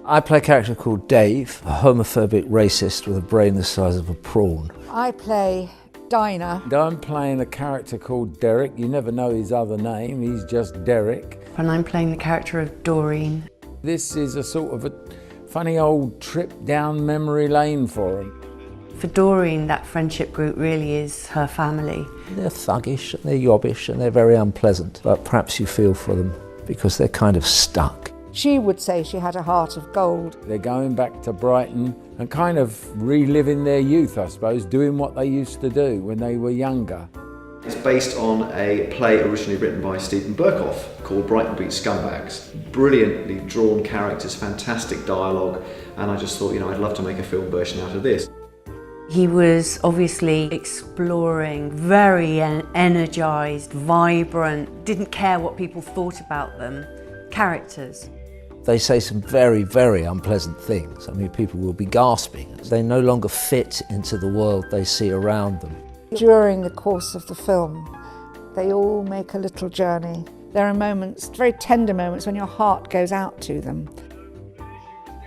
I play a character called Dave, a homophobic racist with a brain the size of a prawn. I play Dinah. I'm playing a character called Derek. You never know his other name, he's just Derek. And I'm playing the character of Doreen. This is a sort of a funny old trip down memory lane for him. For Doreen, that friendship group really is her family. They're thuggish and they're yobbish and they're very unpleasant, but perhaps you feel for them because they're kind of stuck. She would say she had a heart of gold. They're going back to Brighton and kind of reliving their youth, I suppose, doing what they used to do when they were younger. It's based on a play originally written by Stephen Burkoff called Brighton Beat Scumbags. Brilliantly drawn characters, fantastic dialogue, and I just thought, I'd love to make a film version out of this. He was obviously exploring, very energised, vibrant, didn't care what people thought about them, characters. They say some very, very unpleasant things. I mean, people will be gasping. They no longer fit into the world they see around them. During the course of the film, they all make a little journey. There are moments, very tender moments, when your heart goes out to them.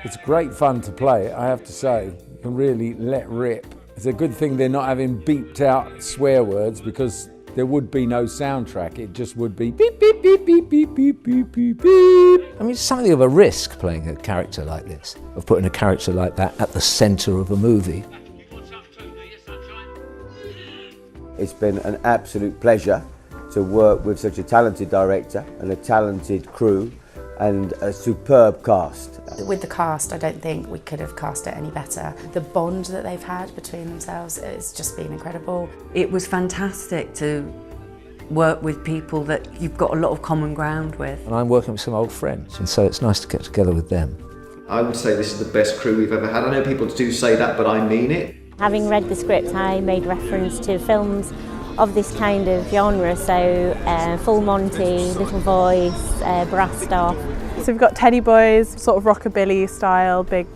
It's great fun to play, I have to say. You can really let rip. It's a good thing they're not having beeped out swear words because there would be no soundtrack. It just would be beep, beep, beep, beep, beep, beep, beep, beep, beep. I mean, it's something of a risk playing a character like this, of putting a character like that at the centre of a movie. It's been an absolute pleasure to work with such a talented director and a talented crew and a superb cast. With the cast, I don't think we could have cast it any better. The bond that they've had between themselves has just been incredible. It was fantastic to work with people that you've got a lot of common ground with. And I'm working with some old friends, and so it's nice to get together with them. I would say this is the best crew we've ever had. I know people do say that, but I mean it. Having read the script, I made reference to films of this kind of genre, so Full Monty, Little Voice, Brassed Off. So we've got Teddy Boys, sort of rockabilly style, big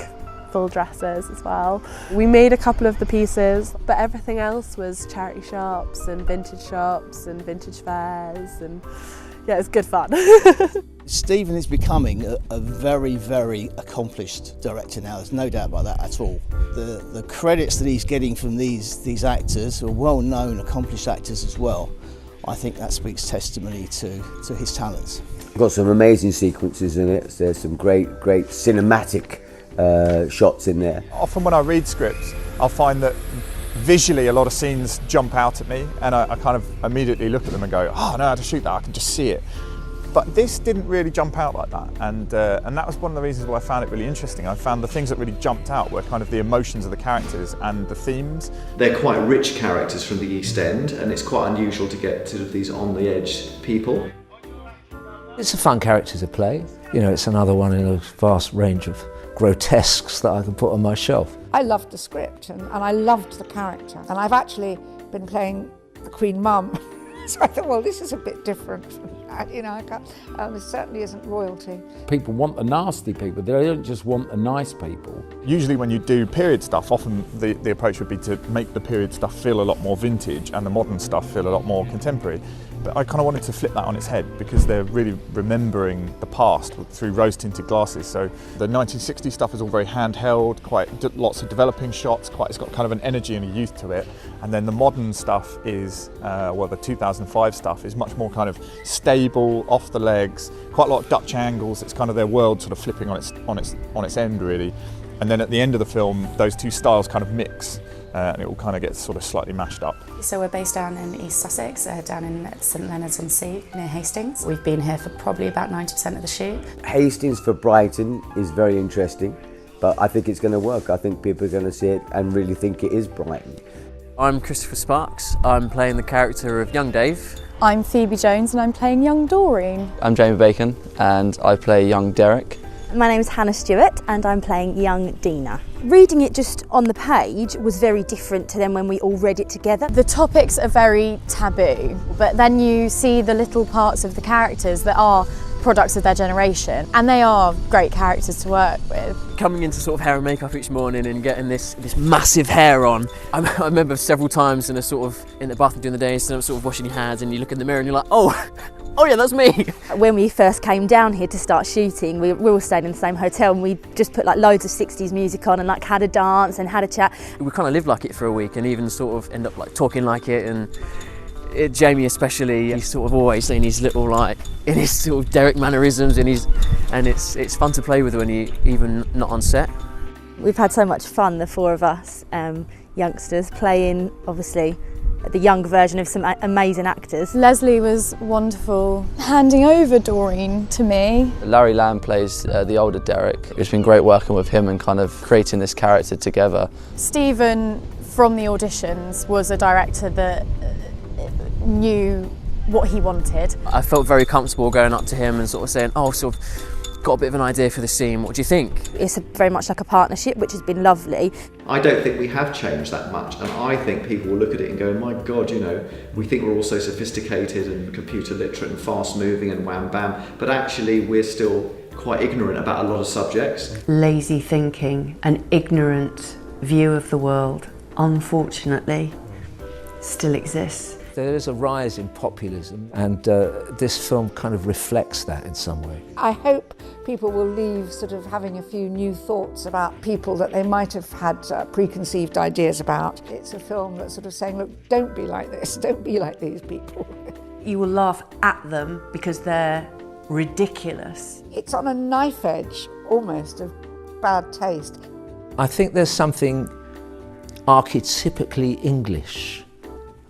full dresses as well. We made a couple of the pieces, but everything else was charity shops and vintage fairs, and yeah, it's good fun. Stephen is becoming a very, very accomplished director now, there's no doubt about that at all. The credits that he's getting from these actors are well-known, accomplished actors as well. I think that speaks testimony to his talents. Got some amazing sequences in it. There's some great cinematic shots in there. Often when I read scripts, I'll find that visually a lot of scenes jump out at me and I kind of immediately look at them and go, oh, I know how to shoot that, I can just see it. But this didn't really jump out like that, and that was one of the reasons why I found it really interesting. I found the things that really jumped out were kind of the emotions of the characters and the themes. They're quite rich characters from the East End, and it's quite unusual to get sort of these on-the-edge people. It's a fun character to play. It's another one in a vast range of grotesques that I can put on my shelf. I loved the script and I loved the character. And I've actually been playing the Queen Mum. So I thought, well, this is a bit different from that. It certainly isn't royalty. People want the nasty people, they don't just want the nice people. Usually when you do period stuff, often the approach would be to make the period stuff feel a lot more vintage and the modern stuff feel a lot more contemporary. But I kind of wanted to flip that on its head because they're really remembering the past through rose-tinted glasses. So the 1960s stuff is all very handheld, lots of developing shots, it's got kind of an energy and a youth to it. And then the modern stuff is, the 2005 stuff is much more kind of stable, off the legs, quite a lot of Dutch angles. It's kind of their world sort of flipping on its end really. And then at the end of the film, those two styles kind of mix. And it all kind of gets sort of slightly mashed up. So we're based down in East Sussex, down in St Leonards-on-Sea, near Hastings. We've been here for probably about 90% of the shoot. Hastings for Brighton is very interesting, but I think it's going to work. I think people are going to see it and really think it is Brighton. I'm Christopher Sparks. I'm playing the character of young Dave. I'm Phoebe Jones and I'm playing young Doreen. I'm Jamie Bacon and I play young Derek. My name is Hannah Stewart and I'm playing young Dinah. Reading it just on the page was very different to then when we all read it together. The topics are very taboo, but then you see the little parts of the characters that are products of their generation, and they are great characters to work with. Coming into sort of hair and makeup each morning and getting this massive hair on. I remember several times in the bathroom during the day, instead of sort of washing your hands and you look in the mirror and you're like, oh, oh yeah, that's me. When we first came down here to start shooting, we all stayed in the same hotel, and we just put like loads of 60s music on and like had a dance and had a chat. We kind of lived like it for a week and even sort of end up like talking like it, and Jamie especially, he's sort of always saying his little like, in his sort of Derek mannerisms, and it's fun to play with when he even not on set. We've had so much fun, the four of us youngsters, playing obviously the young version of some amazing actors. Leslie was wonderful, handing over Doreen to me. Larry Lamb plays the older Derek. It's been great working with him and kind of creating this character together. Stephen, from the auditions, was a director that knew what he wanted. I felt very comfortable going up to him and sort of saying, oh, sort of got a bit of an idea for the scene, what do you think? It's very much like a partnership, which has been lovely. I don't think we have changed that much, and I think people will look at it and go, my God, you know, we think we're all so sophisticated and computer literate and fast moving and wham bam, but actually we're still quite ignorant about a lot of subjects. Lazy thinking, an ignorant view of the world, unfortunately, still exists. There is a rise in populism, and this film kind of reflects that in some way. I hope people will leave sort of having a few new thoughts about people that they might have had preconceived ideas about. It's a film that's sort of saying, look, don't be like this, don't be like these people. You will laugh at them because they're ridiculous. It's on a knife edge, almost, of bad taste. I think there's something archetypically English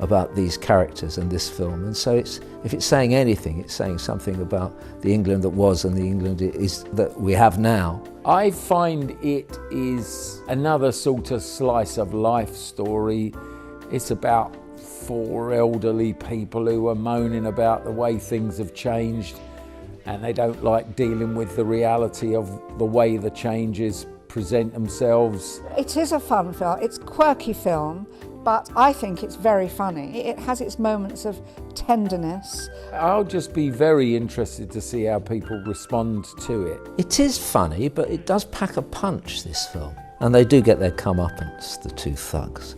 about these characters in this film, and so if it's saying anything, it's saying something about the England that was and the England that we have now. I find it is another sort of slice of life story. It's about four elderly people who are moaning about the way things have changed, and they don't like dealing with the reality of the way the changes present themselves. It is a fun film, it's a quirky film, but I think it's very funny. It has its moments of tenderness. I'll just be very interested to see how people respond to it. It is funny, but it does pack a punch, this film. And they do get their comeuppance, the two thugs.